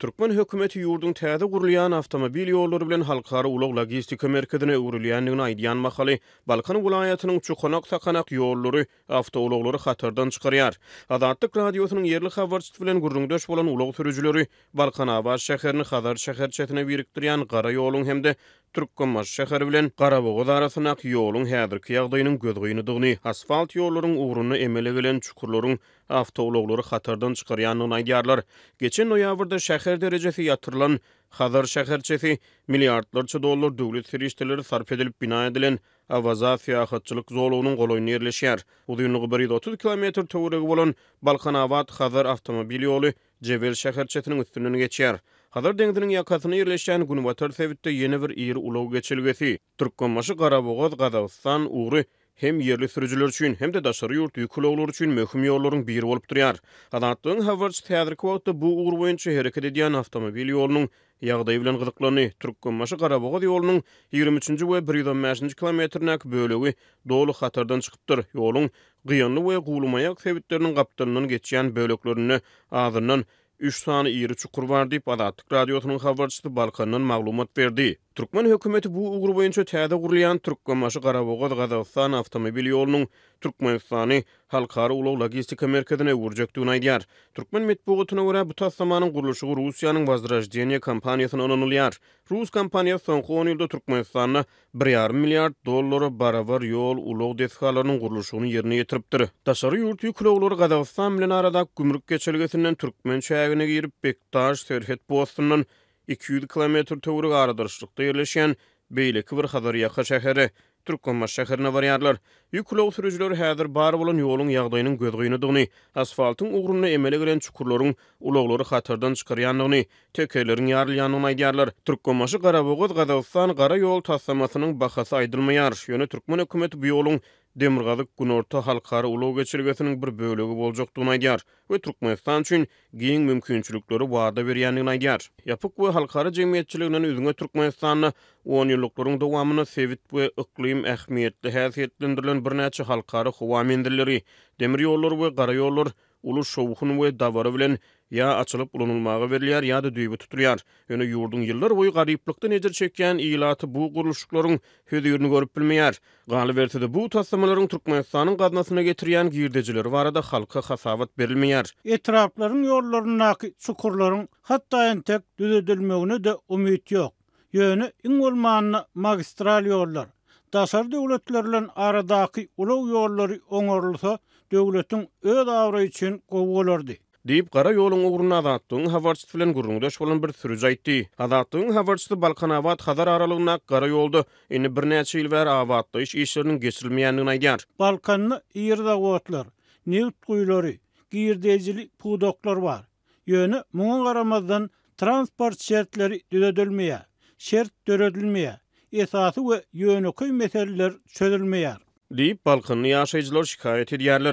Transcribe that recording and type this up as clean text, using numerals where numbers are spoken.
Türkmen hökümeti yurdun täze gurulýan awtomobil ýollary bilen halkara ulug logistika merkezine öwrülýändigini aýdýan makaly Balkan vilayatynyň Çukonak-Sakanak ýollary awtouloglary hatardan çykarýar. Azatlyk radiosynyň yerli habarçysy bilen gurrundaş bolan ulug sürüjüleri Balkan Awaz şäherini Hazar şäherçetine birikdirýän gara ýoluň hemde Türkmenmaş şäheri bilen Garabogaz arasyna ýoluň häzirki ýagdaýynyň gözgüýünidigini, asfalt ýollaryň ugruny emele gelen çukurlaryň awtouloglary hatardan çykarýanyny aýdýarlar. Geçen noýabrda şäher derejesi ýatyrylan Hazar şäherçesi milliardlarça dollar döwlet serişdeleri sarf edilip bina edilen Awaza syýahatçylyk zolugynyň golaýyny ýerleşýär. Uzunlygy 130 km töweregi bolan Balkan Awaz Hazar awtomobil ýoly Jebel şäherçetiniň üstünden geçýär. Hazar deňiziniň ýakasyna ýerleşýän Günbatar sebitde ýene bir ýeri ulaw geçilgesi. Türkmenmaşy Garabogaz, Gazawstan ugry hem yerli sürüjüler üçin hem de daşary ýurt ýüklewler üçin möhüm ýollaryň biri bolup durýar. Azatlygyň habarçy häzirki wagtda bu ugry boýunça hereket edýän awtomobil ýolunyň ýagdaýy bilen gyzyklandy. Türkmenmaşy Garabogaz ýolunyň 23-nji we 115-nji kilometrine bölegi dolu hatardan çykypdyr. Ýoluň gynly we gulumaýak sebitleriniň gapdyryndan geçýän böleklerini azyndan 3 sany ýeri çukur bar diýip Azatlyk radiosynyň habarçysy Balkandan maglumat berdi. Türkmen hökümeti bu ugry boýunça täze gurulýan Türkmenmaşy Garabogaz Gazawstan awtomobil ýolunyň Türkmenistany halkara ulug logistika merkezine öwürjekdigini aýdýar. Türkmen medeniýetyne görä bu tassamaanyň gurulşy Russiýanyň Vozrojdenие kompaniýasyna onanylýar. Rus kompaniýasy soňky 10 ýylda Türkmenistana 1,5 milliard dollara barabar ýol ulug deshgalarynyň gurulşyny ýerine ýetiripdir. Daşary ýurt ýüklewleri Gazawstan bilen arada gümrük geçilgesinden Türkmen şäherine girip Bektaş Serhet postundan 200 km töwereg aradarşlykda ýerleşýän beýleki bir Hazar ýaka şäheri Türkmenmaş şäherine barýarlar. Ýüklew sürüjüleri häzir bar bolan ýoluň ýagdaýynyň gözgüýünidigini, asfaltyň ugruny emele gelen çukurlaryň ulaglary hatardan çykarýandygyny, tekelerin ýarylýanyny aýdýarlar. Türkmenmaşy Garabogaz Gazawstan gara ýol tassamasynyň bahasy aýdylmaýar. Ýöne Türkmen hökümeti bu ýoluň Demirgazyk Günorta halkara ulug geçirgesiniň bir bölegi boljakdygyny aýdýar we Türkmenistan üçin giň mümkinçilikleri wada berýändigini aýdýar. Ýapyk we halkara jemgyýetçiliginden üzüňe Türkmenistany 10 ýyllyklaryň dowamyny sevit we iklim ähmiýetli häsiýetlendirilen birnäçe halkara howamendilleri, demir ýollar we gara ýollar uluş şowhun we dawary bilen ýa açylyp ulanylmagy berilýär ýa-da düýbi tutulýar. Ýöne ýurdun ýyllar boýy garyplykdan ejer çekýän ýylaty bu gurulşyklaryň hödüýürini görüp bilmeýär. Galy berse-de bu tassamalaryň Türkmenistanyň gadnasyna getirýän girdejileri barada halka hasabat berilmeýär. Etraplaryň ýollaryny çukurlaryň hatda entek düzedilmegine de umyt ýok. Ýöne iň bolmany magistral ýollar, daşary döwletler bilen aradaky ulug ýollary oňorulsa döwletiň öz awry üçin gowy bolardy. Diýip gara ýoluň ugruny Azatlygyň habarçysy bilen gurrundaş bolan bir sürüj aýtdy. Azatlygyň habarçysy Balkan Awaz Hazar aralygyna gara ýolda indi birnäçe ýyl bäri awatly iş işleriniň geçirilmeýändigini aýdýar. Balkanyny ýerdäwotlar, neft guýlary, girdejilik pudoklar bar. Ýöne muňa garamazdan transport şertleri düzedilmeýär, şert döredilmeýär, esasy we ýöneköy meseleler çözülmeýär. Diýip Balkanyny ýaşaýjylar şikayet edýärler.